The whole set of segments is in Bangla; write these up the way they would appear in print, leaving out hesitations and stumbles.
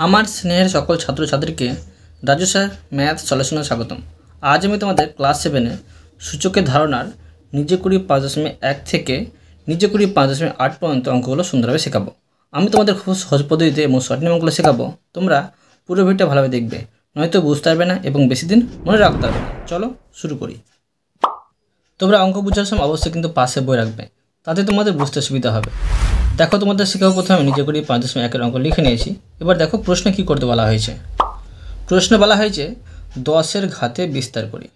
আমার স্নেহের সকল ছাত্রছাত্রীকে রাজু স্যার ম্যাথ সলিউশনে স্বাগতম। আজ আমি তোমাদের ক্লাস 7-এ সূচকের ধারণার নিজে করি 5.1 থেকে নিজে করি 5.8 পর্যন্ত অঙ্কগুলো সুন্দরভাবে শেখাবো। আমি তোমাদের খুব সহজ পদ্ধতিতে এবং শর্ট অঙ্কগুলো শেখাবো। তোমরা পুরো ভিডিওটা ভালোভাবে দেখবে, নয়তো বুঝতে পারবে না এবং বেশি দিন মনে রাখতে পারবে না। চলো শুরু করি। তোমরা অঙ্ক বোঝার সময় অবশ্যই কিন্তু পাশে বই রাখবে, তাতে তোমাদের বুঝতে সুবিধা হবে। দেখো তোমাদের শেখাবো প্রথমে নিজে করি 5.1 অঙ্ক লিখে নিয়েছি। এবার দেখো প্রশ্ন কি করতে বলা হয়েছে। প্রশ্ন বলা হয়েছে 10-এর ঘাতে বিস্তার করি।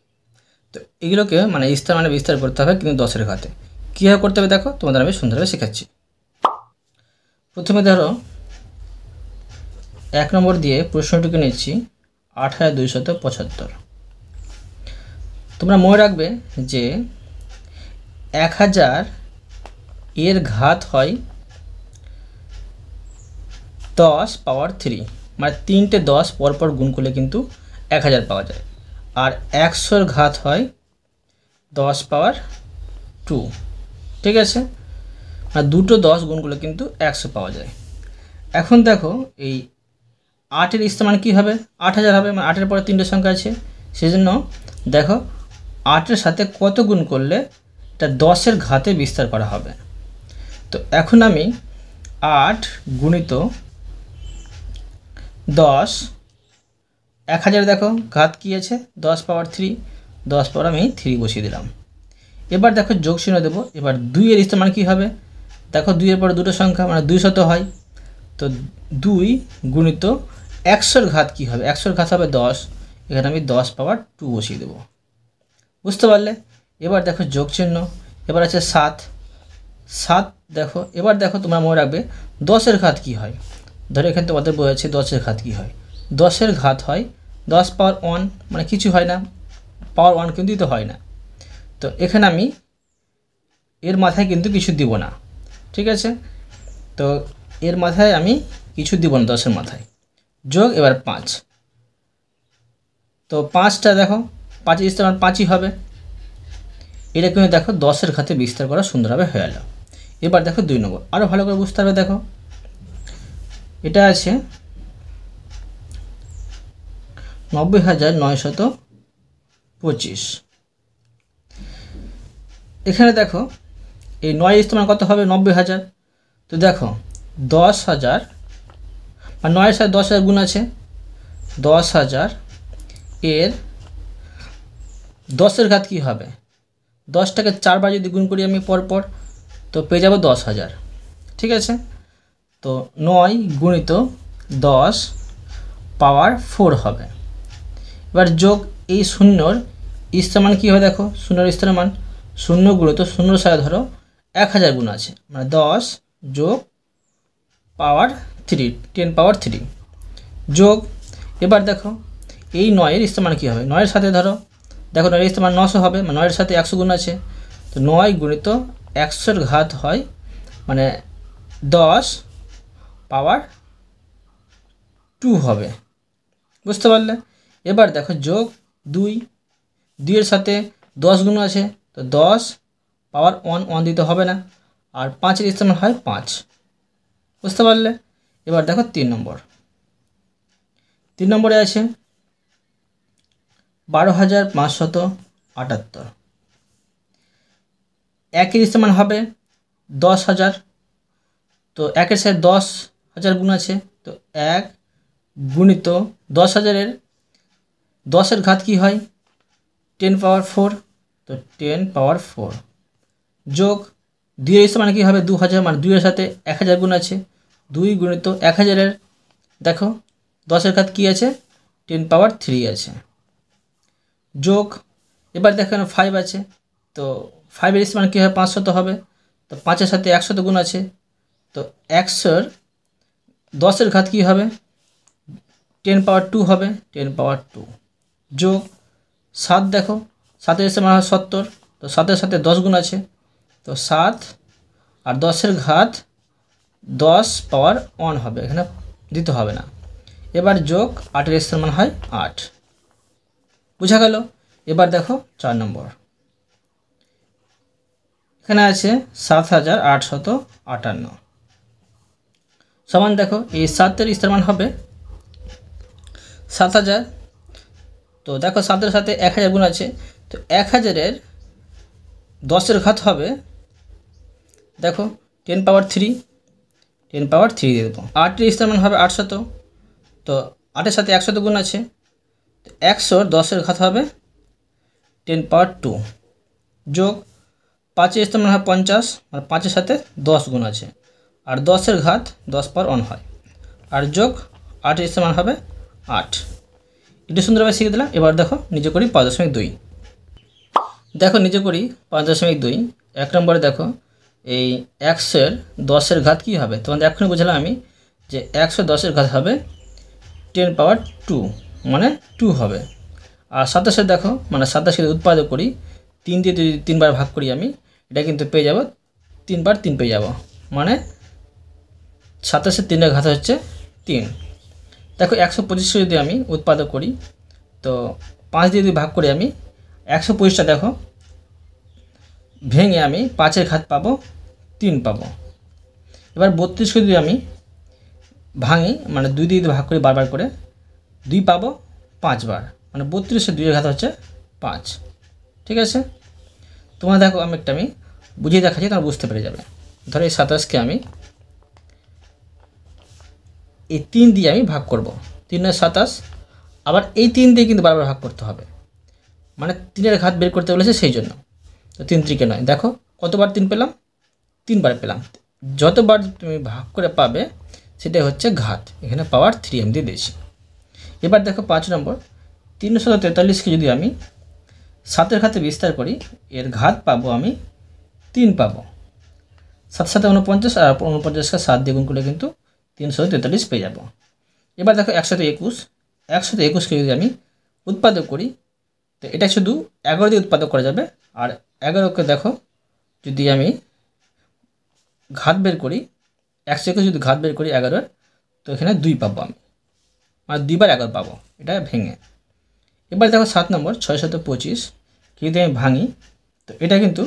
তো এগুলোকে বিস্তার করতে হবে, কিন্তু 10-এর ঘাতে কীভাবে করতে হবে দেখো তোমাদের আমি সুন্দরভাবে শেখাচ্ছি। প্রথমে ধরো 1 নম্বর দিয়ে প্রশ্নটিকে নিচ্ছি 8275। তোমরা মনে রাখবে যে 1000 এর ঘাত হয় 10 পাওয়ার 3, মানে 3টে 10 পরপর গুণ করলে কিন্তু 1000 পাওয়া যায়। আর 100-এর ঘাত হয় 10 পাওয়ার 2, ঠিক আছে, মানে দুটো 10 গুণ করলে কিন্তু 100 পাওয়া যায়। এখন দেখো এই 8-এর ইস্তেমাল কী হবে, 8000 হবে, মানে 8-এর পরে 3টে সংখ্যা আছে, সেজন্য দেখো 8-এর সাথে কত গুণ করলে এটা 10-এর ঘাতে বিস্তার করা হবে। তো এখন আমি 8 গুণিত 10, 1000 দেখো ঘাত কী আছে 10 পাওয়ার 3, 10 পাওয়ার আমি 3 বসিয়ে দিলাম। এবার দেখো যোগ চিহ্ন দেবো। এবার 2-এর ইস্তেমাল কী হবে, দেখো 2-এর পরে দুটো সংখ্যা মানে 200 হয়, তো 2 গুণিত 100-এর ঘাত কী হবে, 100-এর ঘাত হবে 10, এখানে আমি 10 পাওয়ার 2 বসিয়ে দেবো। বুঝতে পারলে? এবার দেখো যোগ চিহ্ন। এবার আছে 7 দেখো। এবার দেখো তোমরা মনে রাখবে 10-এর ঘাত কী হয়, ধরো এখানে তোমাদের বলেছে 10-এর ঘাত কী হয়, 10-এর ঘাত হয় 10 পাওয়ার 1, মানে কিছু হয় না, পাওয়ার 1 কিন্তু দিতে হয় না। তো এখানে আমি এর মাথায় কিন্তু কিছু দিব না, ঠিক আছে, তো এর মাথায় আমি কিছু দিব না, 10-এর মাথায়। যোগ এবার 5, তো 5টা দেখো 5-এর ইস্তেমাল 5ই হবে। এটা কিন্তু দেখো 10-এর ঘাতে বিস্তার করা সুন্দরভাবে হয়ে গেল। এবার দেখো 2 নম্বর, আরও ভালো করে বুঝতে হবে। দেখো এটা আছে 90,925। এখানে দেখো এই 9 ইস্তেমাল কত হবে 90,000। তো দেখো 10,000 আর 9-এর সাথে 10,000 গুণ আছে, 10,000 এর 10-এর ঘাত কী হবে, 10টাকে 4 বার যদি গুণ করি আমি পরপর, তো পেয়ে যাব 10,000, ঠিক আছে। তো 9 গুণিত 10 পাওয়ার 4 হবে। এবার যোগ এই শূন্যর ইস্তেমাল কী হবে, দেখো শূন্যর ইস্তেমাল 0 গুণিত 0-এর সাথে ধরো 1000 গুণ আছে, মানে 10 যোগ পাওয়ার 3, 10 পাওয়ার 3 যোগ। এবার দেখো এই 9-এর ইস্তেমাল কী হবে, 9-এর সাথে ধরো দেখো 9-এর ইস্তেমাল 900 হবে, মানে 9-এর সাথে 100 গুণ আছে, তো 9 গুণিত 100-এর ঘাত হয় মানে 10 পাওয়ার 2 হবে। বুঝতে পারলে? এবার দেখো যোগ 2-এর সাথে 10 গুণ আছে, তো 10 পাওয়ার 1 দিতে হবে না, আর 5-এর ইস্তেমাল হয় 5। বুঝতে পারলে? এবার দেখো 3 নম্বরে আছে 12,578। 1-এর ইস্তেমাল হবে 10,000, তো 1-এর সাথে 10,000 গুণ আছে, তো 1 গুণিত 10,000-এর 10-এর ঘাত কী হয় 10 পাওয়ার 4, তো 10 পাওয়ার 4 যোগ 2-এর ইস্তেমাল কী হবে 2,000, মানে 2-এর সাথে 1,000 গুণ আছে, 2 গুণিত 1,000-এর দেখো 10-এর ঘাত কী আছে 10 পাওয়ার 3 আছে যোগ। এবার দেখো 5 আছে, তো 5-এর ইস্তেমাল কী হবে 500 হবে, তো 5-এর সাথে 100 গুণ আছে, তো 100-এর 10-এর ঘাত কী হবে 10 পাওয়ার 2 হবে, 10 পাওয়ার 2 যোগ 7 দেখো 7-এর ইস্তেমাল হয় 70, তো 7-এর সাথে 10 গুণ আছে, তো 7 আর 10-এর ঘাত 10 পাওয়ার 1 হবে, এখানে দিতে হবে না। এবার যোগ 8-এর ইস্তেমাল হয় 8। বুঝা গেল? এবার দেখো 4 নম্বর, এখানে আছে 7,858 সমান দেখো এই 7-এর ইস্তেমাল হবে 7000। তো দেখো 7-এর সাথে 1000 গুণ আছে, তো 1000-এর 10-এর ঘাত হবে, দেখো 10 পাওয়ার 3, 10 পাওয়ার 3 দিয়ে দেবো। 8-এর স্থান হবে 800, তো 8-এর সাথে 100 গুণ আছে, তো 100-র 10-এর ঘাত হবে 10 পাওয়ার 2, যোগ 5-এর স্থান হবে 50, আর 5-এর সাথে 10 গুণ আছে, আর 10-এর ঘাত 10 পাওয়ার 1 হয়, আর যোগ 8-এর স্থান হবে 8। একটু সুন্দরভাবে শিখে দিলাম। এবার দেখো নিজে করি 5.2। দেখো নিজে করি 5.2। 1 নম্বরে দেখো এই 100-এর 10-এর ঘাত কী হবে, তোমাদের এখনই বুঝলাম আমি যে 110-এর ঘাত হবে 10 পাওয়ার 2, মানে 2 হবে। আর 27 দেখো, মানে 27 যদি উৎপাদক করি 3 দিয়ে যদি 3 বার ভাগ করি আমি, এটা কিন্তু পেয়ে যাব 3 বার 3 পেয়ে যাব, মানে 27-এর 3-এর ঘাত হচ্ছে 3। দেখো 125 যদি আমি উৎপাদক করি, তো 5 দিয়ে যদি ভাগ করি আমি 125টা দেখো ভেঙে আমি 5-এর ঘাত পাবো 3 পাবো। এবার 32কে যদি আমি ভাঙি, মানে 2 দিয়ে যদি ভাগ করি বারবার করে, 2 পাবো 5 বার, মানে 32-এর 2-এর ঘাত হচ্ছে 5। ঠিক আছে, তোমরা দেখো আমি বুঝিয়ে দেখাচ্ছি, তোমরা বুঝতে পেরে যাবে। ধরো এই 27কে আমি এই 3 দিয়ে আমি ভাগ করব, 3-এর 27, আবার এই 3 দিয়ে কিন্তু বারবার ভাগ করতে হবে, মানে 3-এর ঘাত বের করতে বলেছে সেই জন্য। তো 3 3-কে 9, দেখো কতবার 3 পেলাম, 3 বার পেলাম। যতবার তুমি ভাগ করে পাবে সেটাই হচ্ছে ঘাত, এখানে পাওয়ার 3 আমি দিয়ে দিয়েছি। এবার দেখো 5 নম্বর, 343-কে যদি আমি 7-এর ঘাতে বিস্তার করি, এর ঘাত পাবো আমি 3 পাবো। 7 7 49, আর 49-কে 7 দিয়ে গুণ করলে কিন্তু 343 পেয়ে যাব। এবার দেখো 121, 121-কে যদি আমি উৎপাদক করি, তো এটা শুধু 11 দিয়ে উৎপাদক করা যাবে, আর 11-কে দেখো যদি আমি ঘাত বের করি, 121 যদি ঘাত বের করি 11-এর, তো এখানে 2 পাবো আমি, মানে 2 বার 11 পাবো, এটা ভেঙে। এবার দেখো 7 নম্বর, 6 7 25 যদি আমি ভাঙি, তো এটা কিন্তু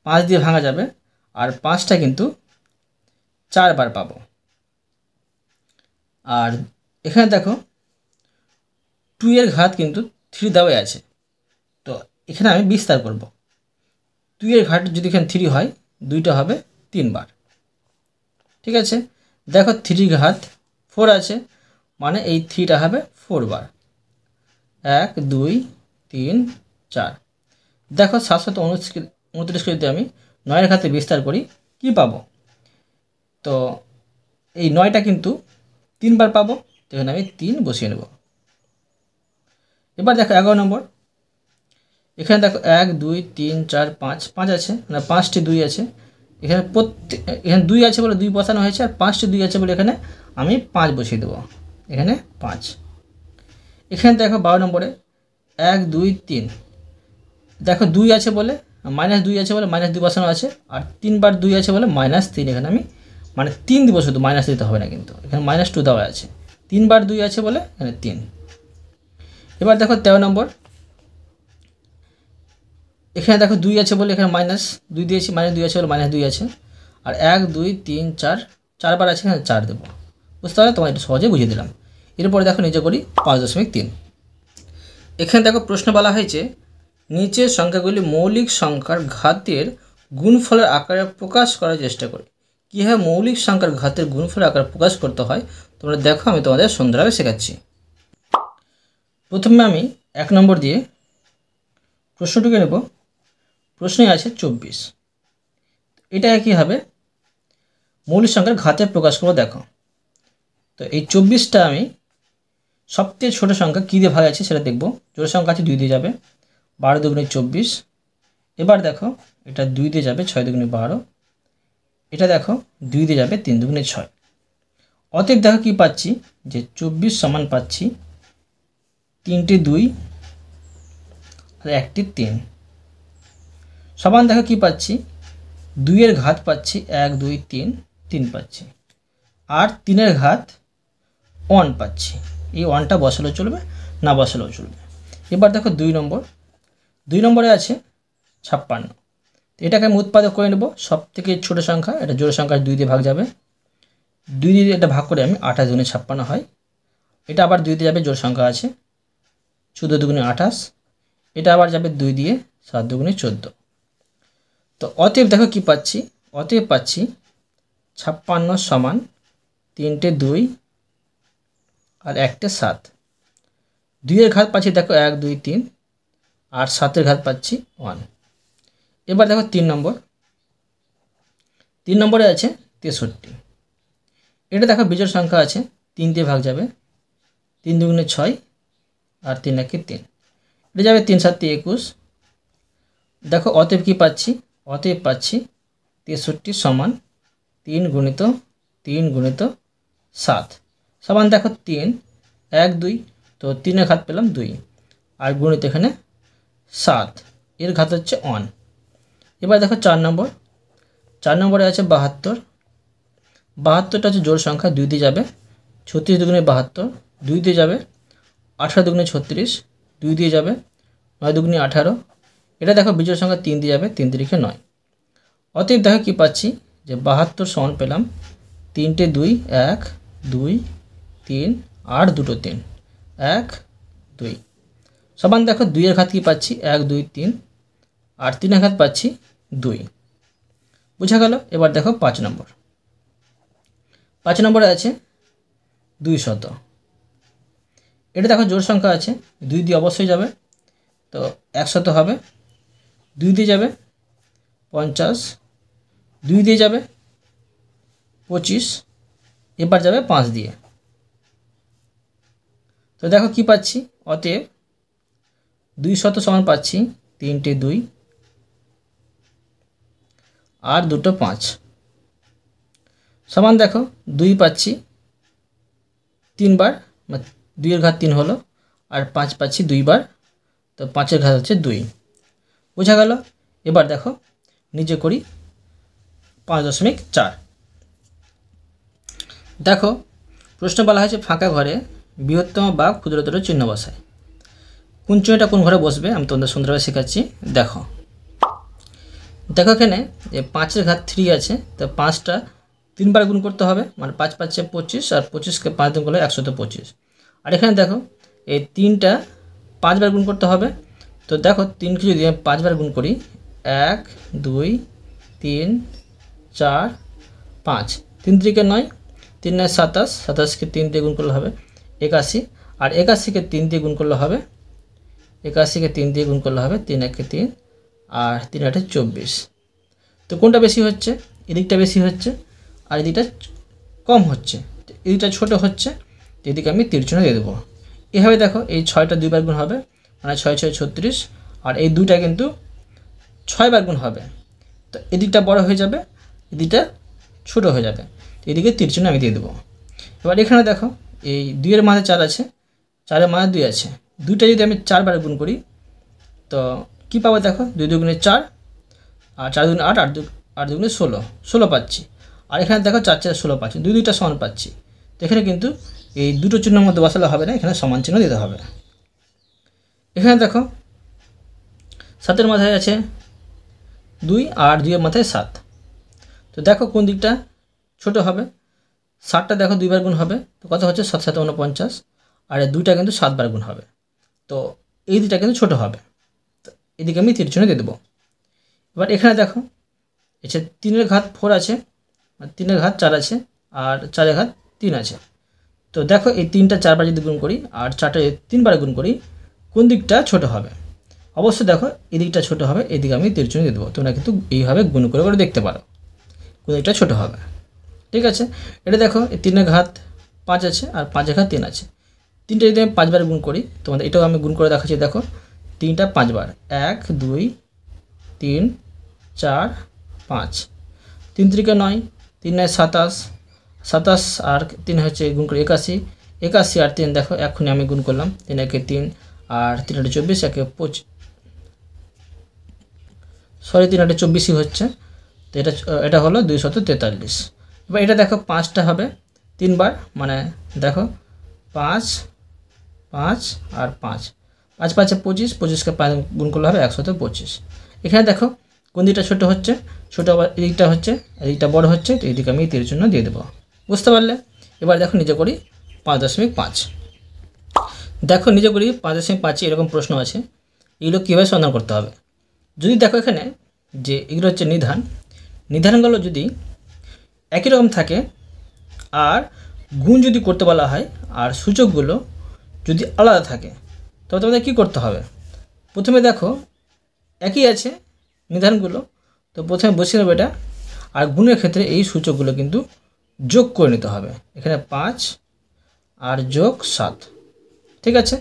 5 দিয়ে ভাঙা যাবে, আর 5টা কিন্তু 4 বার পাবো। আর এখানে দেখো 2-এর ঘাত কিন্তু 3 দেওয়াই আছে, তো এখানে আমি বিস্তার করব। 2-এর ঘাট যদি এখানে 3 হয়, 2টা হবে 3 বার। ঠিক আছে, দেখো 3 ঘাত 4 আছে, মানে এই 3টা হবে 4 বার। 1 2 3 4। দেখো 729-কে যদি আমি 9-এর ঘাতে বিস্তার করি, কি পাবো, তো এই 9টা কিন্তু 3 বার পাবো, তো এখানে আমি 3 বসিয়ে নেব। এবার দেখো 11 নম্বর, এখানে দেখো 1 2 3 4 5, 5 আছে, মানে 5টি 2 আছে, এখানে এখানে 2 আছে বলে 2 বসানো হয়েছে, আর 5টি 2 আছে বলে এখানে আমি 5 বসিয়ে দেবো, এখানে 5। এখানে দেখো 12 নম্বরে 1 2 3, দেখো 2 আছে বলে -2 আছে বলে -2 বসানো আছে, আর 3 বার 2 আছে বলে -3, এখানে আমি মানে 3 দিব, শুধু মাইনাস দিতে হবে না, কিন্তু এখানে -2 দেওয়া আছে, 3 বার 2 আছে বলে এখানে 3। এবার দেখো 13 নম্বর, এখানে দেখো 2 আছে বলে এখানে -2 দিয়েছি, -2 আছে বলে -2 আছে, আর 1 2 3 4, 4 বার আছে, এখানে 4 দেবো। বুঝতে পারলে, তোমার একটু সহজে বুঝিয়ে দিলাম। এরপরে দেখো নিজে করি 5.3। এখানে দেখো প্রশ্ন বলা হয়েছে, নিচের সংখ্যাগুলি মৌলিক সংখ্যার ঘাতের গুণফলের আকারে প্রকাশ করার চেষ্টা করি। কীভাবে মৌলিক সংখ্যার ঘাতের গুণফলের আকারে প্রকাশ করতে হয় তোমরা দেখো, আমি তোমাদের সুন্দরভাবে শেখাচ্ছি। প্রথমে আমি 1 নম্বর দিয়ে প্রশ্নটুকে নেব। প্রশ্নে আছে 24, এটা কী হবে মৌলিক সংখ্যার ঘাতে প্রকাশ করবো। দেখো তো এই 24টা আমি সবথেকে ছোটো সংখ্যা কী দিয়ে ভাগ আছে সেটা দেখব। জোড় সংখ্যা আছে 2 দিয়ে যাবে, 12 দুগুণে 24। এবার দেখো এটা 2 দিয়ে যাবে, 6 দুগুণে 12। এটা দেখো 2 দিয়ে যাবে, 3 দুগুণে 6। অতএব দেখো কী পাচ্ছি, যে 24 সমান পাচ্ছি 3টে 2 আর 1টি 3, সমান দেখো কী পাচ্ছি, 2-এর ঘাত পাচ্ছি 1 2 3, 3 পাচ্ছি, আর 3-এর ঘাত 1 পাচ্ছি। এই 1টা বসালেও চলবে, না বসালেও চলবে। এবার দেখো 2 নম্বরে আছে 56, এটাকে আমি উৎপাদক করে নেব। সব থেকে ছোটো সংখ্যা, এটা জোড় সংখ্যা 2 দিয়ে ভাগ যাবে, 2 দিয়ে এটা ভাগ করে আমি 28 দুগুণে 56 হয়। এটা আবার 2 দিয়ে যাবে, জোড় সংখ্যা আছে, 14 দুগুণে 28, এটা আবার যাবে 2 দিয়ে, 7 দুগুণে 14। তো অতএব দেখো কি পাচ্ছি, অতএব পাচ্ছি 56 সমান 3টে 2 আর 1টে 7। 2 এর ঘাত পাচ্ছি দেখো 1 2 3, আর 7 এর ঘাত পাচ্ছি 1। এবার দেখো 3 নম্বর, 3 নম্বরে আছে 63। এটা দেখো বিজোড় সংখ্যা আছে, 3 দিয়ে ভাগ যাবে, 3 দুগুণে 6 আর 3 একে 3, এটা যাবে 3 7 21। দেখো অতএব কি পাচ্ছি, অতএব পাচ্ছি 63 সমান 3 গুণিত 3 গুণিত 7 সমান দেখো 3 1 2, তো 3 এর ঘাত পেলাম 2 আর গুণিত এখানে 7, এর ঘাত হচ্ছে 1। এবার দেখো 4 নম্বর, 4 নম্বরে আছে 72। 72টা হচ্ছে জোড় সংখ্যা, 2 দিয়ে যাবে, 36 দুগুণে 72, 2 দিয়ে যাবে, 18 দুগুণে 36, 2 দিয়ে যাবে, 9 দুগুণে 18। এটা দেখো বিজোড় সংখ্যা, 3 দিয়ে যাবে, 3 তিরিখে 9। অতএব দেখো কি পাচ্ছি যে 72 সমান পেলাম 3টে 2 1 2 3 আর 2টো 3 1 2 সমান দেখো 2 এর ঘাত কি পাচ্ছি 1 2 3 আর 3 এর ঘাত পাচ্ছি 2। বুঝা গেল। এবার দেখো 5 নম্বর, 5 নম্বরে আছে 200। এটা দেখো জোড় সংখ্যা আছে, 2 দিয়ে অবশ্যই যাবে, তো 100 হবে, 2 দিয়ে যাবে 50, 2 দিয়ে যাবে 25, এবার যাবে 5 দিয়ে। তো দেখো কি পাচ্ছি, অতএব 200 সমান পাচ্ছি 3টে 2 আর 2টো 5 সমান দেখো 2 পাচ্ছি 3 বার, 2 এর ঘাত 3 হলো, আর 5 পাচ্ছি 2 বার, তো 5 এর ঘাত হচ্ছে 2। বোঝা গেল। এবার দেখো নিচে করি 5.4। দেখো প্রশ্ন বলা হয়েছে ফাঁকা ঘরে বৃহত্তম বা ক্ষুদ্রতর চিহ্ন বসায়, কোন চিহ্নটা কোন ঘরে বসবে আমি তোমাদের সুন্দরভাবে শেখাচ্ছি। দেখো দেখো এখানে যে 5 এর ঘাত 3 আছে, তো 5টা 3 বার গুণ করতে হবে, মানে 5 5 25, আর 25কে 5 গুণ করলে 125। আর এখানে দেখো এই 3টা 5 বার গুণ করতে হবে, তো দেখো 3কে যদি আমি 5 বার গুণ করি 1 2 3 4 5, 3 তিরিখে 9, 3 9 27, 27কে 3 দিয়ে গুণ করলে হবে 81, আর 81কে 3 দিয়ে গুণ করলে হবে 81কে 3 দিয়ে গুণ করলে হবে 3 1 3 আর 3 8 24। তো কোনটা বেশি হচ্ছে, এদিকটা বেশি হচ্ছে আর এদিকটা কম হচ্ছে, এদিকটা ছোট হচ্ছে, এদিকে আমি তীর চিহ্ন দিয়ে দেবো। এভাবে দেখো এই 6টা 2 বার গুণ হবে, মানে 6 6 36, আর এই 2টা কিন্তু 6 বার গুণ হবে, তো এদিকটা বড় হয়ে যাবে, এদিকটা ছোট হয়ে যাবে, এদিকে তীর চিহ্ন আমি দিয়ে দেবো। এবার এখানে দেখো এই 2 এর মাঝে 4 আছে, 4 এর মাঝে 2 আছে, 2টা যদি আমি 4 বার গুণ করি তো কী পাবো দেখো 2 দুগুণে 4, আর 4 দুগুণে 8, 8 দুগুণে 16, 16 পাচ্ছি। আর এখানে দেখো 4 4 16 পাচ্ছি, 2 2টা সমান পাচ্ছি। তো এখানে কিন্তু এই দুটো চিহ্নের মধ্যে বসালে হবে না, এখানে সমান চিহ্ন দিতে হবে। এখানে দেখো 7 এর মাথায় আছে 2 আর 2 এর মাথায় 7, তো দেখো কোন দিকটা ছোট হবে। 7টা দেখো 2 বার গুণ হবে, তো কত হচ্ছে 7 7 49, আর এই 2টা কিন্তু 7 বার গুণ হবে, তো এই দুটা কিন্তু ছোট হবে, তো এদিকে আমি তীর চিহ্ন দিয়ে দেবো। এবার এখানে দেখো এসে 3 এর ঘাত 4 আছে, 3 এর ঘাত 4 আছে, আর 4 এর ঘাত 3 আছে। তো দেখো এই 3টা 4 বার যদি গুণ করি আর 4টা 3 বার গুণ করি, কোন দিকটা ছোট হবে? অবশ্যই দেখো এই দিকটা ছোট হবে, এদিকে আমি তীর চিহ্ন দিয়ে দেবো। তোমরা কিন্তু এইভাবে গুণ করে করে দেখতে পারো কোন দিকটা ছোট হবে। ঠিক আছে, এটা দেখো এই 3 এর ঘাত 5 আছে আর 5 এর ঘাত 3 আছে, 3টা যদি আমি 5 বার গুণ করি, তোমাদের এটাও আমি গুণ করে দেখাচ্ছি। দেখো 3টা 5 বার, 1 2 3 4 5, 3 তিরিখে 9, 3 9 27, 27 আর 3 হচ্ছে গুণ করে 81, 81 আর 3 দেখো এখনই আমি গুণ করলাম, 3 1 3 আর 3 8 24, 1 25, সরি 3 8 24ই হচ্ছে, তো এটা হলো 243। এবার এটা দেখো 5টা হবে 3 বার, মানে দেখো 5 5 আর 5, 5 5 25, 25কে 5 গুণ করলে হবে 125। এখানে দেখো কোন দিকটা ছোটো হচ্ছে, ছোটো আবার এদিকটা হচ্ছে, এদিকটা বড় হচ্ছে, তো এদিকে আমি তীর চিহ্ন দিয়ে দেবো। বুঝতে পারলে? এবার দেখো নিচে করি 5.5। দেখো নিজে করি 5.5 এরকম প্রশ্ন আছে, এগুলো কীভাবে সমাধান করতে হবে। যদি দেখো এখানে যে এগুলো হচ্ছে নিধানগুলো যদি একই রকম থাকে আর গুণ যদি করতে বলা হয় আর সূচকগুলো যদি আলাদা থাকে, তবে তোমাদের কী করতে হবে। প্রথমে দেখো একই আছে নিধানগুলো, তো প্রথমে বসিয়ে নেবো এটা, আর গুণের ক্ষেত্রে এই সূচকগুলো কিন্তু যোগ করে নিতে হবে। এখানে 5 আর যোগ 7, ঠিক আছে।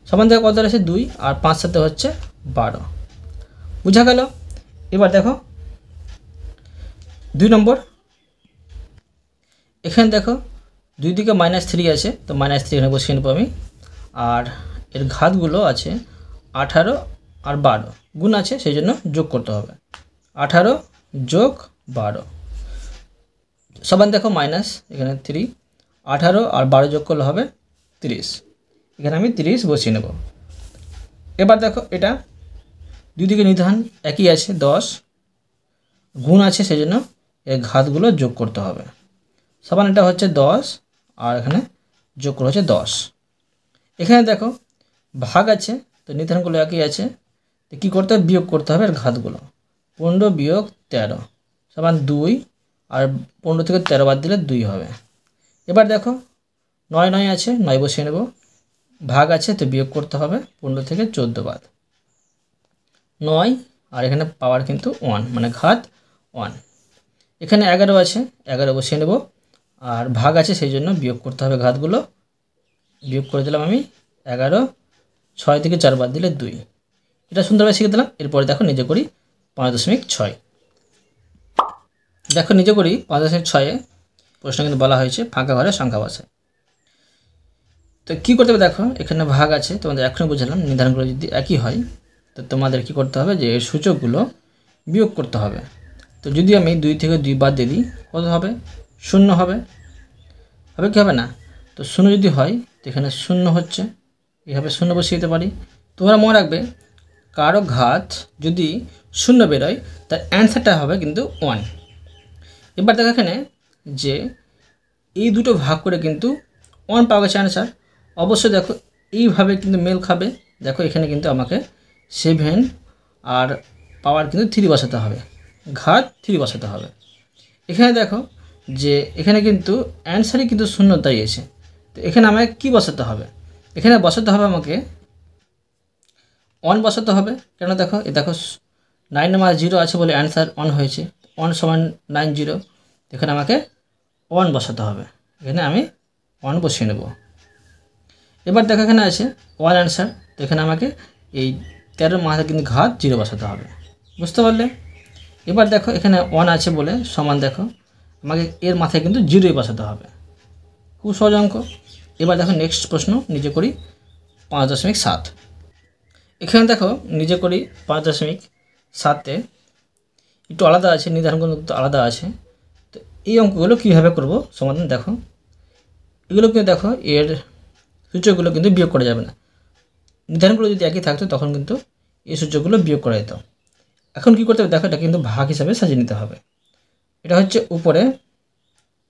সমান থেকে কত আছে 2, আর 5 সাথে হচ্ছে 12, বুঝা গেল। এবার দেখো 2 নম্বর, এখানে দেখো দুই দিকে -3 আছে, তো -3 এখানে বসিয়ে নেবো আমি। আর এর ঘাতগুলো আছে 18 আর 12, গুণ আছে সেই জন্য যোগ করতে হবে। 18 যোগ 12 সমান দেখো মাইনাস এখানে 3, 18 আর 12 যোগ করলে হবে 30, এখানে আমি 30 বসিয়ে নেব। এবার দেখো এটা দুই দিকে নিধান একই আছে 10, গুণ আছে সেই জন্য এর ঘাতগুলো যোগ করতে হবে। সমান এটা হচ্ছে 10 আর এখানে যোগ করা হচ্ছে 10। এখানে দেখো ভাগ আছে, তো নিধানগুলো একই আছে, তো কী করতে হবে, বিয়োগ করতে হবে এর ঘাতগুলো। 15 বিয়োগ 13 সমান 2, আর 15 থেকে 13 বাদ দিলে 2 হবে। এবার দেখো 9 আছে, 9 বসিয়ে নেব। ভাগ আছে তো বিয়োগ করতে হবে, 15 থেকে 14 বাদ 9, আর এখানে পাওয়ার কিন্তু 1 মানে ঘাত 1। এখানে 11 আছে, 11 বসিয়ে নেব। আর ভাগ আছে সেই জন্য বিয়োগ করতে হবে ঘাতগুলো, বিয়োগ করে দিলাম আমি 11, 6 থেকে 4 বাদ দিলে 2। এটা সুন্দরভাবে শিখে দিলাম। এরপরে দেখো নিজে করি 5.6। দেখো নিজে করি 5.6 প্রশ্ন কিন্তু বলা হয়েছে ফাঁকা ঘরে সংখ্যা বসায়। তো কী করতে হবে দেখো, এখানে ভাগ আছে, তোমাদের এখনই বুঝলাম নির্ধারণগুলো যদি একই হয় তো তোমাদের কি করতে হবে যে এর সূচকগুলো বিয়োগ করতে হবে। তো যদি আমি 2 থেকে 2 বাদ দিয়ে দিই কত হবে, 0 হবে, হবে কি হবে না। তো 0 যদি হয় তো এখানে 0 হচ্ছে, এইভাবে 0 বসিয়ে দিতে পারি। তোমরা মনে রাখবে কারো ঘাত যদি 0 বেরোয় তার অ্যান্সারটা হবে কিন্তু 1। এবার দেখো এখানে যে এই দুটো ভাগ করে কিন্তু 1 পাওয়া গেছে অ্যান্সার। অবশ্যই দেখো এইভাবে কিন্তু মেল খাবে। দেখো এখানে কিন্তু আমাকে 7 আর পাওয়ার কিন্তু 3 বসাতে হবে, ঘাত 3 বসাতে হবে। এখানে দেখো যে এখানে কিন্তু অ্যান্সারই কিন্তু 0 দাঁড়িয়েছে, তো এখানে আমাকে কী বসাতে হবে, এখানে বসাতে হবে আমাকে 1 বসাতে হবে। কেন দেখো দেখো 9 মাস 0 আছে বলে অ্যান্সার 1 হয়েছে, 1 সমান 90, এখানে আমাকে 1 বসাতে হবে। এখানে আমি 1 বসিয়ে নেব। এবার দেখো এখানে আছে 1 অ্যান্সার, তো এখানে আমাকে এই 13 মাথায় কিন্তু ঘাত 0 বসাতে হবে, বুঝতে পারলে। এবার দেখো এখানে 1 আছে বলে সমান দেখো আমাকে এর মাথায় কিন্তু 0 বসাতে হবে, খুব সহজ অঙ্ক। এবার দেখো নেক্সট প্রশ্ন নিজে করি 5.7। এখানে দেখো নিজে করি 5.7-এ একটু আলাদা আছে, নির্ধারণগুলো একটু আলাদা আছে। তো এই অঙ্কগুলো কীভাবে করব সমাধান দেখো, এগুলো কিন্তু দেখো এর সূচকগুলো কিন্তু বিয়োগ করা যাবে না। নির্ধারণগুলো যদি একই থাকতো তখন কিন্তু এই সূচকগুলো বিয়োগ করা যেত। এখন কী করতে হবে দেখো, এটা কিন্তু ভাগ হিসাবে সাজিয়ে নিতে হবে। এটা হচ্ছে উপরে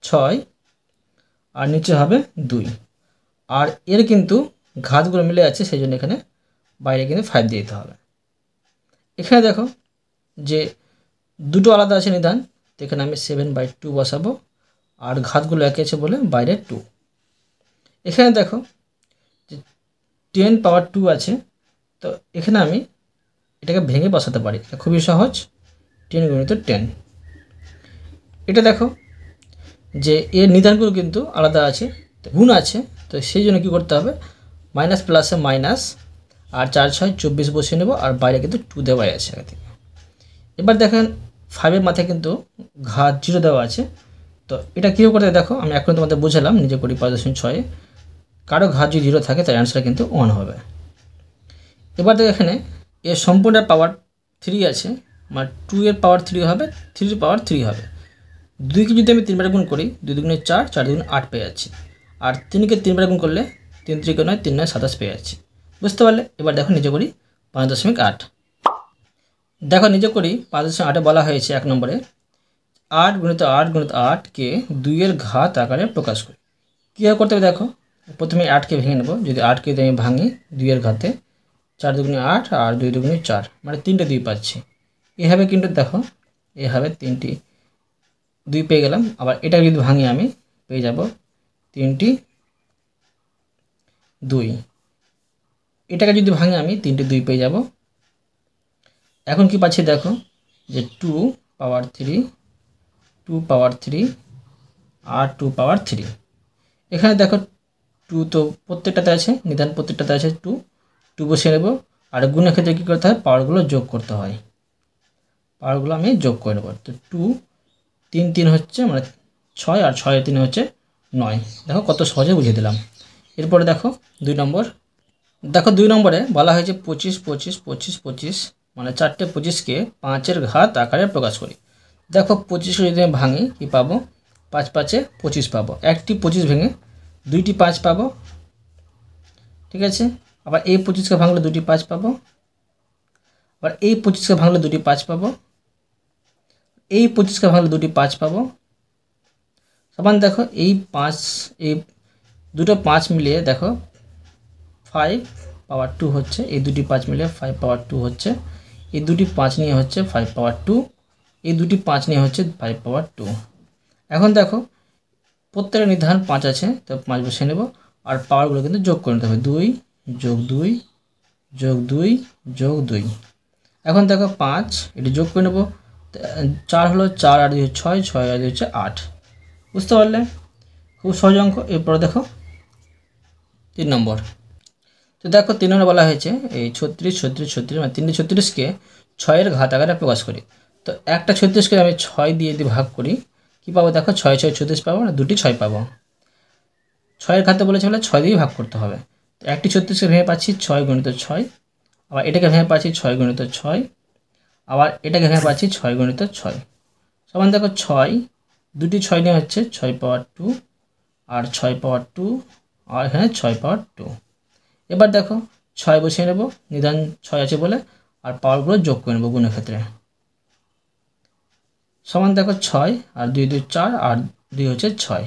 6 আর নিচে হবে 2, আর এর কিন্তু ঘাতগুলো মিলে আছে সেই জন্য এখানে বাইরে কিন্তু 5 দিয়ে দিতে হবে। এখানে দেখো যে দুটো আলাদা আছে নিধান, তো এখানে আমি 7/2 বসাবো, আর ঘাতগুলো একই আছে বলে বাইরে 2। এখানে দেখো যে 10 পাওয়ার 2 আছে, তো এখানে আমি এটাকে ভেঙে বসাতে পারি, এটা খুবই সহজ, 10 গুণিত 10। এটা দেখো যে এর নিধানগুলো কিন্তু আলাদা আছে, তো গুণ আছে, তো সেই জন্য কী করতে হবে মাইনাস প্লাসে মাইনাস, আর 4 6 24 বসিয়ে নেব, আর বাইরে কিন্তু 2 দেওয়া আছে আগে থেকে। এবার দেখেন 5-এর মাথায় কিন্তু ঘাত 0 দেওয়া আছে, তো এটা কীভাবে করতে দেখো আমি এখন তোমাদের বোঝালাম নিজে করি 5.6। কারো ঘাত যদি 0 থাকে তার অ্যান্সার কিন্তু 1 হবে। এবার দেখো এখানে এর সম্পূর্ণ পাওয়ার 3 আছে, মানে 2 এর পাওয়ার 3 হবে, 3 এর পাওয়ার 3 হবে। 2কে যদি আমি 3 বারে গুণ করি 2 দুগুণে 4, 4 দুগুণে 8 পেয়ে যাচ্ছি, আর 3কে 3 বারে গুণ করলে 3 3 9, 3 9 27 পেয়ে যাচ্ছি, বুঝতে পারলে। এবার দেখো নিজে করি 5.8। দেখো নিজে করি 5.8-এ বলা হয়েছে 1 নম্বরে 8 গুণিত 8 গুণিত 8কে 2 এর ঘাত আকারে প্রকাশ করি। কীভাবে করতে হবে দেখো, প্রথমে 8কে ভেঙে নেব। যদি 8কে যদি আমি ভাঙি 2-এর ঘাতে 4 দুগুণে 8 আর 2 দুগুণে 4, মানে 3টে 2 পাচ্ছি। এভাবে কিন্তু দেখো এভাবে 3টি 2 পেয়ে গেলাম। আবার এটা যদি ভাঙি আমি পেয়ে যাব 3টি 2। এটাকে যদি ভাঙি আমি 3টে 2 পেয়ে যাব। এখন কি পাচ্ছি দেখো যে 2 পাওয়ার 3, 2 পাওয়ার 3 আর 2 পাওয়ার 3। এখানে দেখো 2 তো প্রত্যেকটাতে আছে, নিধান প্রত্যেকটাতে আছে 2 বসিয়ে নেব। আর গুণের ক্ষেত্রে কী করতে হয়, পাওয়ারগুলো যোগ করতে হয়। পাওয়ারগুলো আমি যোগ করে নেব। তো 2 3 3 হচ্ছে মানে 6 আর 6 3 হচ্ছে 9। দেখো কত সহজে বুঝিয়ে দিলাম। এরপরে দেখো 2 নম্বর। দেখো 2 নম্বরে বলা হয়েছে 25 25 25 25, মানে 4টে 25কে 5-এর ঘাত আকারে প্রকাশ করি। দেখো 25কে যদি আমি ভাঙি কী পাবো, 5 5-এ 25 পাবো। একটি 25 ভেঙে 2টি 5 পাবো, ঠিক আছে। আবার এই 25কে ভাঙলে 2টি 5 পাবো। আবার এই 25কে ভাঙলে 2টি 5 পাবো। এই 25কে ভাঙলে 2টি 5 পাবো। সমান দেখো এই 5, এই দুটো 5 মিলিয়ে দেখো 5 পাওয়ার 2 হচ্ছে। এই দুটি 5 মিলিয়ে 5 পাওয়ার 2 হচ্ছে। এই দুটি 5 নিয়ে হচ্ছে 5 পাওয়ার 2। এই দুটি 5 নিয়ে হচ্ছে 5 পাওয়ার 2। এখন দেখো প্রত্যেকটা নির্ধারণ 5 আছে, তো 5 বসিয়ে নেব। আর পাওয়ারগুলো কিন্তু যোগ করে নিতে হবে, 2 যোগ 2 যোগ 2 যোগ 2। এখন দেখো 5 এটি যোগ করে নেব। 4 হলো 4 আর 2 6, 6 আর 2 হচ্ছে 8। বুঝতে পারলে? খুব সহজ অঙ্ক। এরপরে দেখো 3 নম্বর। তো দেখো 3 নম্বরে বলা হয়েছে এই 36 36 36, মানে 3টে 36কে 6-এর ঘাত আকারে প্রকাশ করি। তো একটা 36কে আমি 6 দিয়ে যদি ভাগ করি কী পাবো, দেখো 6 6 36 পাবো, না 2টি 6 পাবো। 6-এর ঘাতে বলেছে বলে 6 দিয়ে ভাগ করতে হবে। তো একটি 36কে ভেঙে পাচ্ছি 6 গুণিত 6। আবার এটাকে ভেঙে পাচ্ছি 6 গুণিত 6। আবার এটাকে ভেঙে পাচ্ছি 6 গুণিত 6। সমান দেখো 6, দুটি 6 নিয়ে হচ্ছে 6 পাওয়ার 2 আর 6 পাওয়ার 2 আর এখানে 6 পাওয়ার 2। এবার দেখো 6 বসিয়ে নেব, নিধান 6 আছে বলে। আর পাওয়ারগুলো যোগ করে নেব গুণের ক্ষেত্রে। সমান দেখো 6 আর 2 2 4 আর 2 হচ্ছে 6।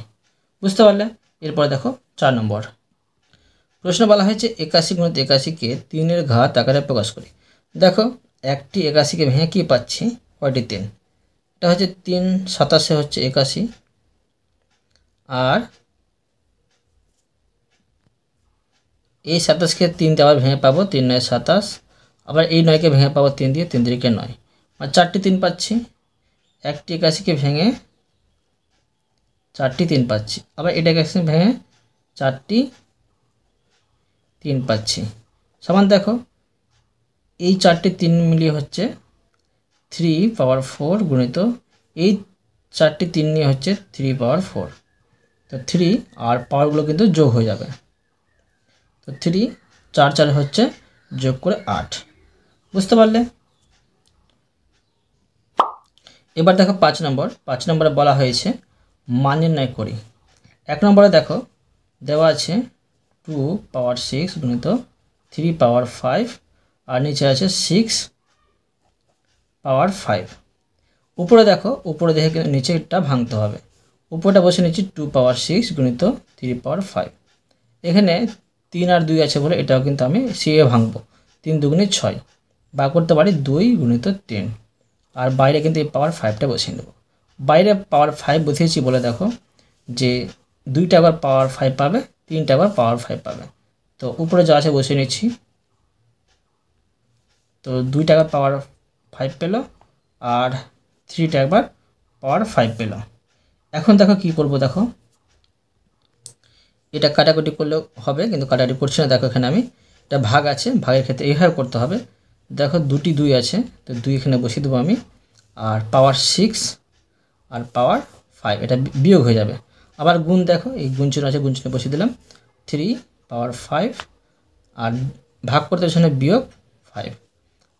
বুঝতে পারলে? এরপরে দেখো 4 নম্বর প্রশ্ন। বলা হয়েছে 81 গুণিত 81কে 3-এর ঘাত আকারে প্রকাশ করি। দেখো একটি 81কে ভেঙে কী পাচ্ছি, কয়টি 3। এটা হচ্ছে 3 27 হচ্ছে 81। আর এই 27কে 3 দিয়ে আবার ভেঙে পাবো, 3 9 27। আবার এই 9কে ভেঙে পাবো 3 দিয়ে, 3 3 9, আর 4টি 3 পাচ্ছি। একটি 81কে ভেঙে 4টি 3 পাচ্ছি। আবার এটাকে ভেঙে 4টি 3 পাচ্ছি। সমান দেখো এই 4টি 3 মিলিয়ে হচ্ছে 3 পাওয়ার 4 গুণিত এই 4টি 3 নিয়ে হচ্ছে 3 পাওয়ার 4। তো 3 আর পাওয়ারগুলো কিন্তু যোগ হয়ে যাবে। তো 3 4 4 হচ্ছে যোগ করে 8। বুঝতে পারলে? এবার দেখো 5 নম্বর। 5 নম্বরে বলা হয়েছে মান নির্ণয় করি। 1 নম্বরে দেখো দেওয়া আছে 2 পাওয়ার 6 গুণিত 3 পাওয়ার 5 আর নিচে আছে 6 পাওয়ার 5। উপরে দেখো, উপরে দেখে কিন্তু নিচেরটা ভাঙতে হবে। উপরটা বসে নিচ্ছি 2 পাওয়ার 6 গুণিত 3 পাওয়ার 5। এখানে 3 আর 2 আছে বলে এটাও কিন্তু আমি সিএ ভাঙবো। 3 দুগুণে 6 বা করতে পারি 2 গুণিত 3। আর বাইরে কিন্তু এই পাওয়ার 5টা বসিয়ে নেব। বাইরে পাওয়ার 5 বসিয়েছি বলে দেখো যে 2টা আবার পাওয়ার 5 পাবে, 3টা আবার পাওয়ার 5 পাবে। তো উপরে যা আছে বসিয়ে নিচ্ছি। তো 2টা আবার পাওয়ার 5 পেলো আর 3টা একবার পাওয়ার 5 পেলো। এখন দেখো কি করব, দেখো এটা কাটাকুটি করলেও হবে, কিন্তু কাটাকুটি করছি না। দেখো এখানে আমি এটা ভাগ আছে, ভাগের ক্ষেত্রে এইভাবে করতে হবে। দেখো 2টি 2 আছে, তো 2 এখানে বসিয়ে দেবো আমি। আর পাওয়ার 6 আর পাওয়ার 5 এটা বিয়োগ হয়ে যাবে। আবার গুণ, দেখো এই গুণ চিহ্ন আছে, গুণ চিহ্ন বসিয়ে দিলাম। 3 পাওয়ার 5 আর ভাগ করতে পেছনে বিয়োগ 5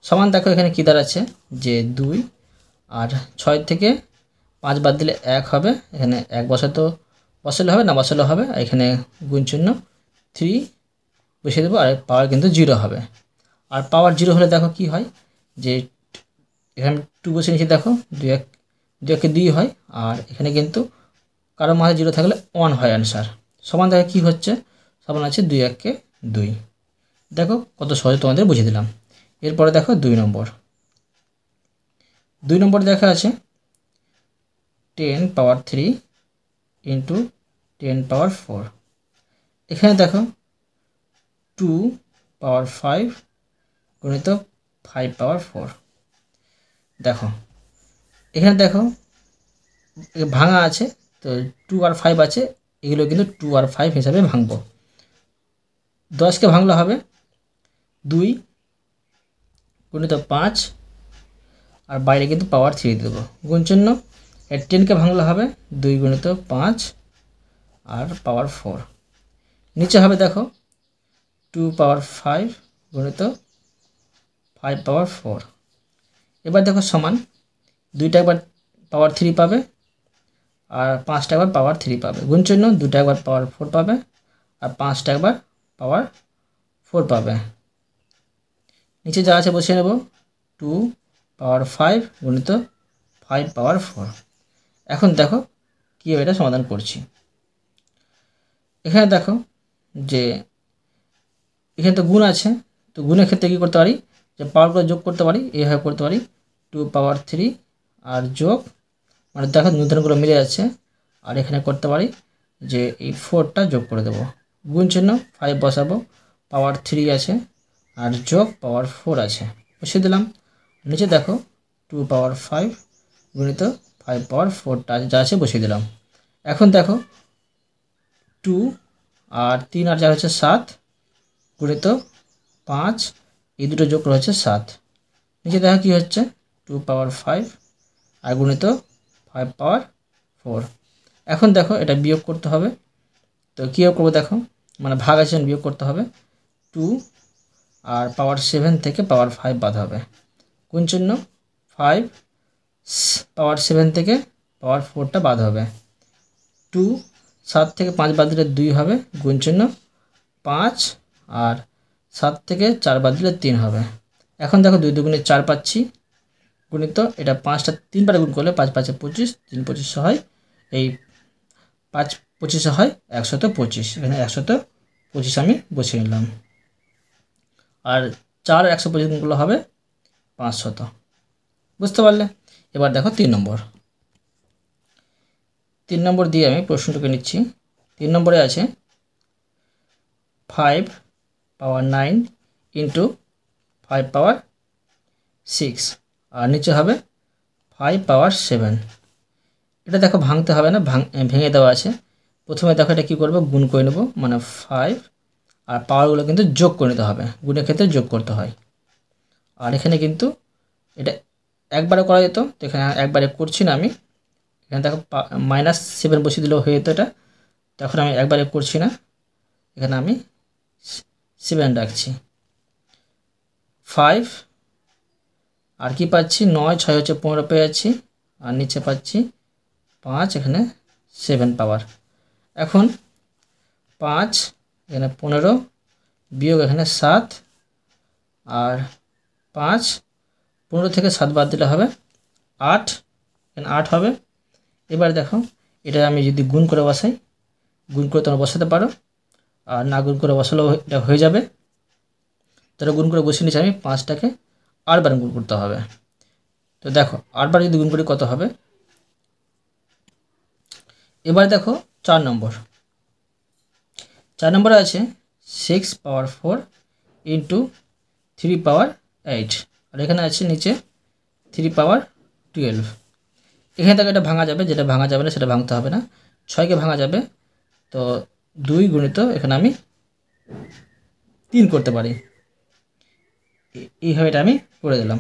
সমান দেখো এখানে কী দাঁড়াচ্ছে যে 2 আর 6 থেকে 5 বাদ দিলে 1 হবে। এখানে 1 বসালে হবে, না বসালে হবে। আর এখানে গুণ চিহ্ন 3 বসিয়ে দেবো আর পাওয়ার কিন্তু 0 হবে। আর পাওয়ার 0 হলে দেখো কি হয় যে এখানে 2 বসে নিচে, দেখো 2 1 2 হয়। আর এখানে কিন্তু কারো মাঝে 0 থাকলে 1 হয় অ্যান্সার। সমান দেখো কী হচ্ছে, সমান আছে 2 1 2। দেখো কত সহজে তোমাদের বুঝিয়ে দিলাম। এরপরে দেখো 2 নম্বর। 2 নম্বর দেখা আছে 10 পাওয়ার 3 ইন্টু 10 পাওয়ার 4। এখানে দেখো 2 পাওয়ার 5 গুণিত 5 পাওয়ার 4। দেখো এখানে দেখো ভাঙা আছে, তো 2 আর 5 আছে, এগুলো কিন্তু 2 আর 5 হিসাবে ভাঙবো। 10কে ভাঙলে হবে 2 গুণিত 5, আর বাইরে কিন্তু পাওয়ার 3 দেবো গুণ চিহ্ন। 10কে ভাঙলে হবে 2 গুণিত 5 আর পাওয়ার 4। নিচে হবে দেখো 2 পাওয়ার 5 গুণিত 5 পাওয়ার 4। এবার দেখো সমান 2টা একবার পাওয়ার 3 পাবে আর 5টা একবার পাওয়ার 3 পাবে গুণ চিহ্ন। 2টা একবার পাওয়ার 4 পাবে আর 5টা একবার পাওয়ার 4 পাবে। নিচে যা আছে বসিয়ে নেব 2 পাওয়ার 5 গুণিত 5 পাওয়ার 4। এখন দেখো কীভাবে এটা সমাধান করছি। এখানে দেখো যে এখানে তো গুণ আছে, তো গুণের ক্ষেত্রে কী করতে পারি, যে পাওয়ারগুলো যোগ করতে পারি, এইভাবে করতে পারি 2 পাওয়ার 3 আর যোগ, মানে দেখো নিউটনগুলো মিলে যাচ্ছে, আর এখানে করতে পারি যে এই 4টা যোগ করে দেবো গুণ চিহ্ন। 5 বসাবো, পাওয়ার 3 আছে আর যোগ পাওয়ার 4 আছে, বসিয়ে দিলাম। নিচে দেখো 2 পাওয়ার 5 গুণিত 5 পাওয়ার 4টা যা আছে বসিয়ে দিলাম। এখন দেখো 2 আর 3 আর 4 হচ্ছে 7 গুণিত 5, এই দুটো যোগ রয়েছে 7। নিচে দেখো কী হচ্ছে 2 পাওয়ার 5 আর গুণিত 5 পাওয়ার 4। এখন দেখো এটা বিয়োগ করতে হবে, তো কীভাবে করবো দেখো, মানে ভাগ আছে বিয়োগ করতে হবে। 2 আর পাওয়ার 7 থেকে পাওয়ার 5 বাদ হবে গুণ চিহ্ন। 5 পাওয়ার 7 থেকে পাওয়ার 4টা বাদ হবে। 2 7 থেকে 5 বাদ দিলে 2 হবে গুণ চিহ্ন। 5 আর 7 থেকে 4 বাদ দিলে 3 হবে। এখন দেখো 2 দুগুণে 4 পাচ্ছি গুণিত, এটা 5টা 3 বারে গুণ করলে 5 5 25, 3 25 হয়, এই 5 25 হয় 125। এখানে 125 আমি বসিয়ে নিলাম, আর 4 125 গুণগুলো হবে 500। বুঝতে পারলে? এবার দেখো 3 নম্বর। 3 নম্বর দিয়ে আমি প্রশ্নটাকে নিচ্ছি। 3 নম্বরে আছে 5 পাওয়ার 9 ইন্টু 5 পাওয়ার 6, আর নিচে হবে 5 পাওয়ার 7। এটা দেখো ভাঙতে হবে না, ভেঙে দেওয়া আছে। প্রথমে দেখো এটা কী করবো, গুণ করে নেব, মানে 5 আর পাওয়ারগুলো কিন্তু যোগ করে নিতে হবে, গুণের ক্ষেত্রে যোগ করতে হয়। আর এখানে কিন্তু এটা একবারে করা যেত, তো এখানে একবারে করছি না আমি। এখানে দেখো -7 বসিয়ে দিলেও হয়ে যেত এটা, তখন আমি একবারে করছি না, এখানে আমি 7 রাখছি। 5 আর কি পাচ্ছি, 9 6 হচ্ছে 15 পেয়ে যাচ্ছি, আর নিচে পাচ্ছি 5, এখানে 7 পাওয়ার। এখন 5 এখানে 15 বিয়োগ এখানে 7, আর 5 15 থেকে 7 বাদ দিলে হবে 8, এখানে 8 হবে। এবার দেখো এটা আমি যদি গুণ করে বসাই, গুণ করে তোমরা বসাতে পারো, আর না গুণ করে বসালেও এটা হয়ে যাবে। তাহলে গুণ করে বসিয়ে নিচ্ছি আমি, 5টাকে 8 বার গুণ করতে হবে। তো দেখো 8 বার যদি গুণ করি কত হবে। এবার দেখো 4 নম্বর। 4 নম্বরে আছে 6 পাওয়ার 4 ইন্টু 3 পাওয়ার 8, আর এখানে আছে নিচে 3 পাওয়ার 12। এখানে থেকে এটা ভাঙা যাবে, যেটা ভাঙা যাবে না সেটা ভাঙতে হবে না। 6কে ভাঙা যাবে, তো 2 গুণিত এখানে আমি 3 করতে পারি, এইভাবে এটা আমি করে দিলাম।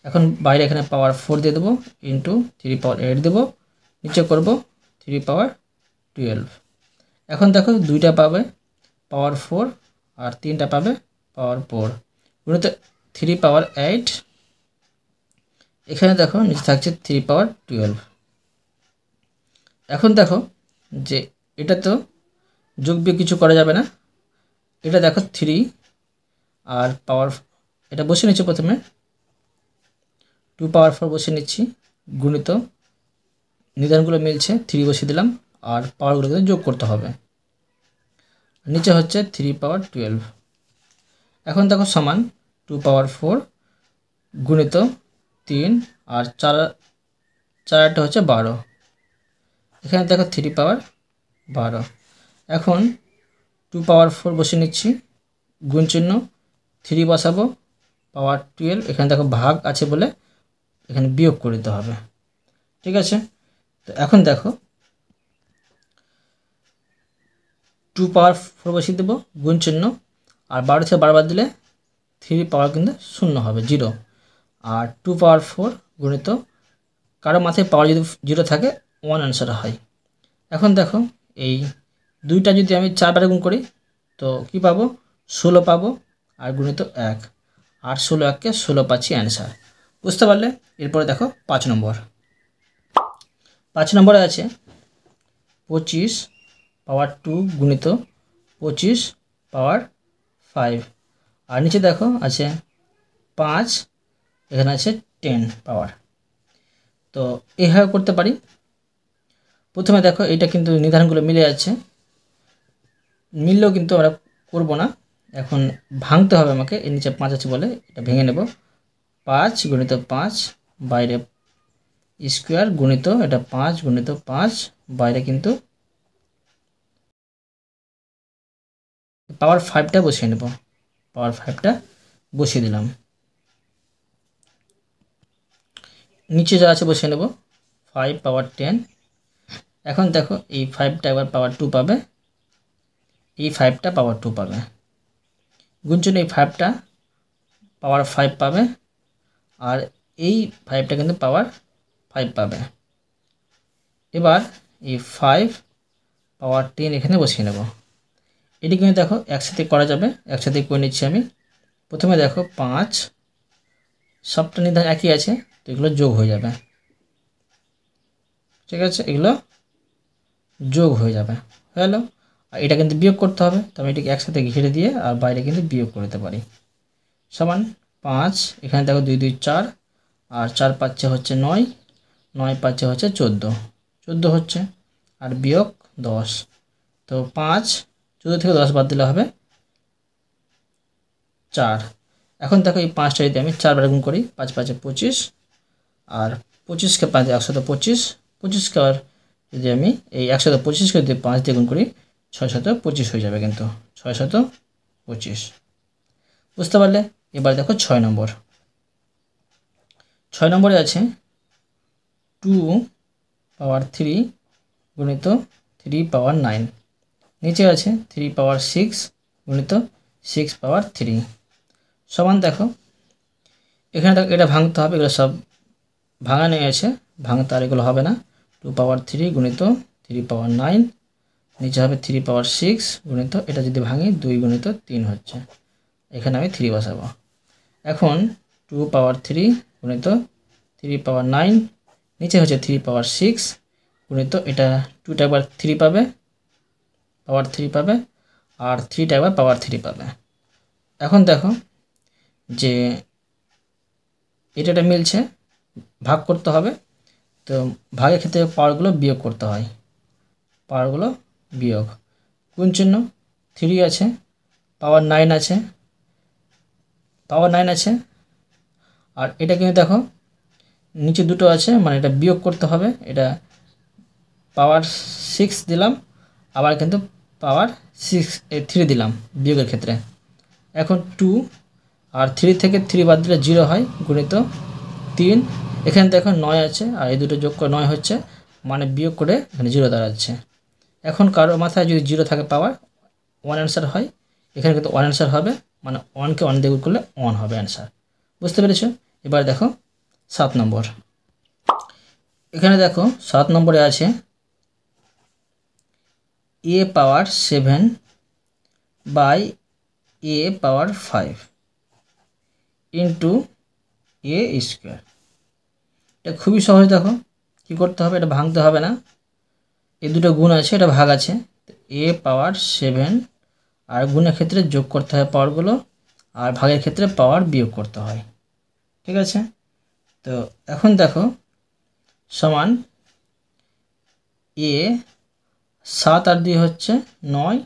এখন বাইরে এখানে পাওয়ার 4 দিয়ে দেবো ইন্টু 3 পাওয়ার 8 দেবো, নিচে করব 3 পাওয়ার 12। এখন দেখো 2টা পাবে পাওয়ার 4 আর 3টা পাবে পাওয়ার 4 গুণিত 3 পাওয়ার 8। এখানে দেখো নিচে থাকছে 3 পাওয়ার 12। এখন দেখো যে এটা তো যোগ বিয়োগ কিছু করা যাবে না, এটা দেখো 3 আর পাওয়ার, এটা বসিয়ে নিচ্ছি প্রথমে 2 পাওয়ার 4 বসিয়ে নিচ্ছি, গুণিত নিদানগুলো মিলছে 3 বসিয়ে দিলাম, আর পাওয়ারগুলো কিন্তু যোগ করতে হবে। নিচে হচ্ছে 3 পাওয়ার 12। এখন দেখো সমান 2 পাওয়ার 4 গুণিত 3 আর 4 4টা হচ্ছে 12। এখানে দেখো 3 পাওয়ার 12। এখন 2 পাওয়ার 4 বসিয়ে নিচ্ছি, গুণ চিহ্ন 3 বসাবো, পাওয়ার 12, এখানে দেখো ভাগ আছে বলে এখানে বিয়োগ করে দিতে হবে। ঠিক আছে, তো এখন দেখো 2 পাওয়ার 4 বসিয়ে দেবো, গুণ চিহ্ন, আর 12 থেকে 12 বাদ দিলে 3 পাওয়ার কিন্তু 0 হবে, 0। আর 2 পাওয়ার 4 গুণিত কারো মাথায় পাওয়ার যদি 0 থাকে 1 অ্যান্সার হয়। এখন দেখো এই দুইটা যদি আমি 4 বারে গুণ করি তো কি পাবো, 16 পাবো, আর গুণিত 1, আর 16 1কে 16 পাচ্ছি অ্যান্সার। বুঝতে পারলে? এরপরে দেখো 5 নম্বর। 5 নম্বরে আছে 25 পাওয়ার 2 গুণিত 25 পাওয়ার 5, আর নিচে দেখো আছে 5, এখানে আছে 10 পাওয়ার। তো এইভাবে করতে পারি। প্রথমে দেখো এটা কিন্তু নির্ধারণগুলো মিলে যাচ্ছে, মিললেও কিন্তু আমরা করব না, এখন ভাঙতে হবে আমাকে। এর নিচে 5 আছে বলে এটা ভেঙে নেব। 5 গুণিত 5 বাইরে স্কোয়ার গুণিত এটা 5 গুণিত 5 বাইরে কিন্তু পাওয়ার 5টা বসিয়ে নেব। পাওয়ার 5টা বসিয়ে দিলাম, নিচে যা আছে বসিয়ে নেব 5 পাওয়ার 10। এখন দেখো এই 5টা একবার পাওয়ার 2 পাবে, এই 5টা পাওয়ার 2 পাবে, গুণচিহ্ন এই 5টা পাওয়ার 5 পাবে, আর এই 5টা কিন্তু পাওয়ার 5 পাবে। এবার এই 5 পাওয়ার 10 এখানে বসিয়ে নেব। এটি কিন্তু দেখো একসাথে করা যাবে, একসাথে করে নিচ্ছি আমি। প্রথমে দেখো 5, সবটা নির্ধারণ একই আছে, তো এগুলো যোগ হয়ে যাবে। ঠিক আছে, এগুলো যোগ হয়ে যাবে, হয়ে গেল। আর এটা কিন্তু বিয়োগ করতে হবে, তো আমি এটাকে একসাথে ঘিরে দিয়ে আর বাইরে কিন্তু বিয়োগ করে দিতে পারি। সমান 5, এখানে দেখো 2 2 4, আর 4 5 হচ্ছে 9, 9 5 হচ্ছে 14, 14 হচ্ছে, আর বিয়োগ 10। তো 5, 14 থেকে 10 বাদ দিলে হবে 4। এখন দেখো এই 5টা যদি আমি 4 বারে গুণ করি, 5 5 25, আর 25কে 5 125, 25কে আর যদি আমি এই 125কে যদি 5 দিয়ে গুণ করি 625 হয়ে যাবে, কিন্তু 625। বুঝতে পারলে? এবার দেখো 6 নম্বর। 6 নম্বরে আছে 2 পাওয়ার 3 গুণিত 3 পাওয়ার 9, নিচে আছে 3 পাওয়ার 6 গুণিত 6 পাওয়ার 3, সমান দেখো এখানে দেখো এটা ভাঙতে হবে, এগুলো সব ভাঙা নিয়ে আছে, ভাঙতে আর এগুলো হবে না। 2 পাওয়ার 3 গুণিত 3 পাওয়ার 9, নিচে হবে 3 পাওয়ার 6 গুণিত এটা যদি ভাঙি 2 গুণিত 3 হচ্ছে, এখানে আমি 3 বসাবো। এখন 2 পাওয়ার 3 গুণিত 3 পাওয়ার 9, নিচে হচ্ছে 3 পাওয়ার 6 গুণিত এটা 2টা একবার 3 পাবে, পাওয়ার 3 পাবে, আর 3টা একবার পাওয়ার 3 পাবে। এখন দেখো যে এটা মিলছে, ভাগ করতে হবে, তো ভাগের ক্ষেত্রে পাওয়ারগুলো বিয়োগ করতে হয়, পাওয়ারগুলো বিয়োগ, কোন চিহ্ন 3 আছে, পাওয়ার 9 আছে, পাওয়ার 9 আছে, আর এটা কিন্তু দেখো নিচে দুটো আছে, মানে এটা বিয়োগ করতে হবে, এটা পাওয়ার 6 দিলাম, আবার কিন্তু পাওয়ার 3 দিলাম বিয়োগের ক্ষেত্রে। এখন 2 আর 3 থেকে 3 বাদ দিলে 0 হয়, গুণিত 3, এখানে দেখো 9 আছে, আর এই দুটো যোগ করে 9 হচ্ছে, মানে বিয়োগ করে এখানে 0 দাঁড়াচ্ছে। এখন কারো মাথায় যদি 0 থাকে পাওয়ার 1 অ্যান্সার হয়, এখানে কিন্তু 1 অ্যান্সার হবে, মানে 1কে 1 দিয়ে গুণ করলে 1 হবে অ্যান্সার। বুঝতে পেরেছো? এবার দেখো 7 নম্বর। এখানে দেখো 7 নম্বরে আছে a power 7 by a power 5 into a square. এটা খুবই সহজ, দেখো কি করতে হবে, এটা ভাঙতে হবে না, এই দুটো গুণ আছে, এটা ভাগ আছে, a পাওয়ার 7, আর গুণের ক্ষেত্রে যোগ করতে হয় পাওয়ারগুলো, আর ভাগের ক্ষেত্রে পাওয়ার বিয়োগ করতে হয়। ঠিক আছে, তো এখন দেখো সমান a 7 আর 2 হচ্ছে 9,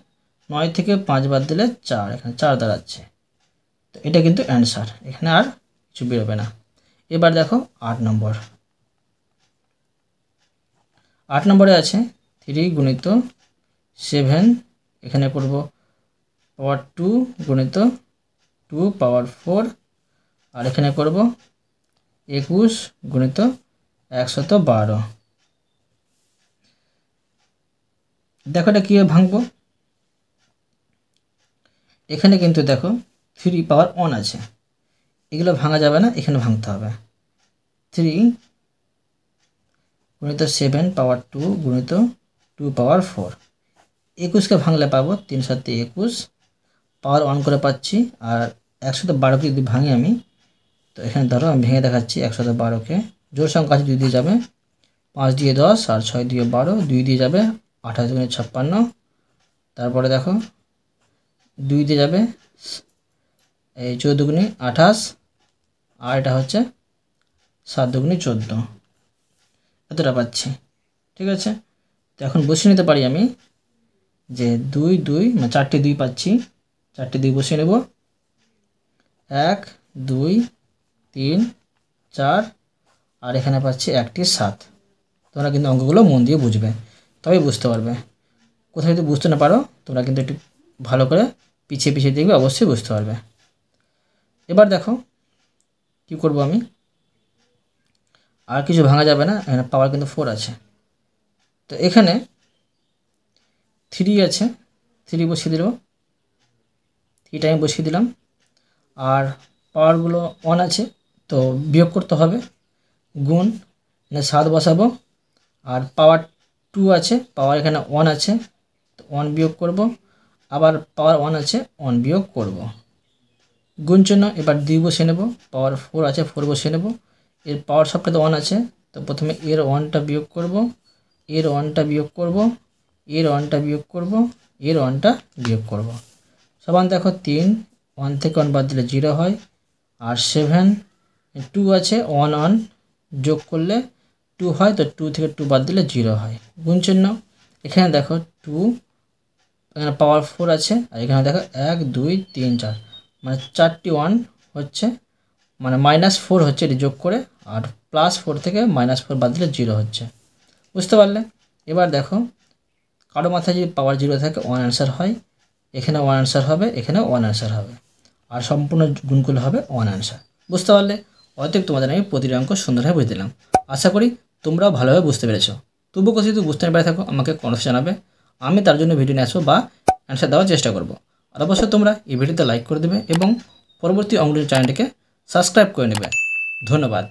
9 থেকে 5 বাদ দিলে 4, এখানে 4 দাঁড়াচ্ছে। তো এটা কিন্তু অ্যান্সার, এখানে আর কিছু বেরোবে না। এবার দেখো 8 নম্বর। 8 নম্বরে আছে 3 গুণিত 7, এখানে করব পাওয়ার 2 গুণিত 2 পাওয়ার 4, আর এখানে করব 21 গুণিত 112। দেখো এটা কীভাবে ভাঙবো। এখানে কিন্তু দেখো 3 পাওয়ার 1 আছে, এগুলো ভাঙা যাবে না, এখানে ভাঙতে হবে। 3 গুণিত 7 পাওয়ার 2 গুণিত 2 পাওয়ার 4, 21কে ভাঙলে পাবো 3 7 21, পাওয়ার 1 করে পাচ্ছি। আর 112কে যদি ভাঙি আমি, তো এখানে ধরো আমি ভেঙে দেখাচ্ছি। 112কে জোর সংখ্যা আছে 2 দিয়ে যাবে, 5 দিয়ে 10, আর 6 দিয়ে 12, 2 দিয়ে যাবে 28 গুণে 56। তারপরে দেখো 2 দিয়ে যাবে এই 14 গুণে 28, আর এটা হচ্ছে 7 দুগুণে 14, এতটা পাচ্ছি। ঠিক আছে, তো এখন বসিয়ে নিতে পারি আমি যে 2 2 মানে 4টে 2 পাচ্ছি, 4টে 2 বসিয়ে নেব। 1 2 3 4, আর এখানে পাচ্ছি 1টি 7। তোমরা কিন্তু অঙ্কগুলো মন দিয়ে বুঝবে, তবেই বুঝতে পারবে। কোথাও যদি বুঝতে না পারো তোমরা কিন্তু একটু ভালো করে পিছিয়ে পিছিয়ে দেখবে, অবশ্যই বুঝতে পারবে। এবার দেখো কি করব আমি, আর কিছু ভাঙা যাবে না, এখানে পাওয়ার কিন্তু 4 আছে। তো এখানে 3 আছে, 3 বসিয়ে দিল, 3টা আমি বসিয়ে দিলাম। আর পাওয়ারগুলো 1 আছে, তো বিয়োগ করতে হবে, গুণ, মানে 7 বসাবো। আর পাওয়ার 2 আছে, পাওয়ার এখানে 1 আছে, তো 1 বিয়োগ করব। আবার পাওয়ার 1 আছে, 1 বিয়োগ করব। গুণ চিহ্ন, এবার 2 বসিয়ে নেব। পাওয়ার 4 আছে, 4 বসিয়ে নেব। এর পাওয়ার সবটাতে 1 আছে, তো প্রথমে এর 1টা বিয়োগ করব, এর 1টা বিয়োগ করব, এর 1টা বিয়োগ করব, এর 1টা বিয়োগ করব। সমান দেখো 3, 1 থেকে 1 বাদ দিলে 0 হয়। আর 7 2 আছে, 1 1 যোগ করলে 2 হয়, তো 2 থেকে 2 বাদ দিলে 0 হয়। গুণ চিহ্ন, এখানে দেখো 2, এখানে পাওয়ার 4 আছে, আর এখানে দেখো 1 2 3 4, মানে 4টি 1 হচ্ছে, মানে -4 হচ্ছে এটি যোগ করে, আর +4 থেকে -4 বাদ দিলে 0 হচ্ছে। বুঝতে পারলে? এবার দেখো কারো মাথায় যদি পাওয়ার 0 থাকে 1 অ্যান্সার হয়, এখানে 1 অ্যান্সার হবে, এখানে 1 অ্যান্সার হবে, আর সম্পূর্ণ গুণ করলে হবে 1 অ্যান্সার। বুঝতে পারলে? অতএব তোমাদের আমি প্রতিটি অঙ্ক সুন্দরভাবে বুঝে দিলাম। আশা করি তোমরাও ভালোভাবে বুঝতে পেরেছো। তবুও কিছু যদি বুঝতে না পেরে থাকো আমাকে কমেন্টে জানাবে, আমি তার জন্য ভিডিও নিয়ে আসবো বা অ্যান্সার দেওয়ার চেষ্টা করব। আর অবশ্যই তোমরা এই ভিডিওতে লাইক করে দেবে এবং পরবর্তী অঙ্কটির চ্যানেলটিকে সাবস্ক্রাইব করে নেবে। ধন্যবাদ।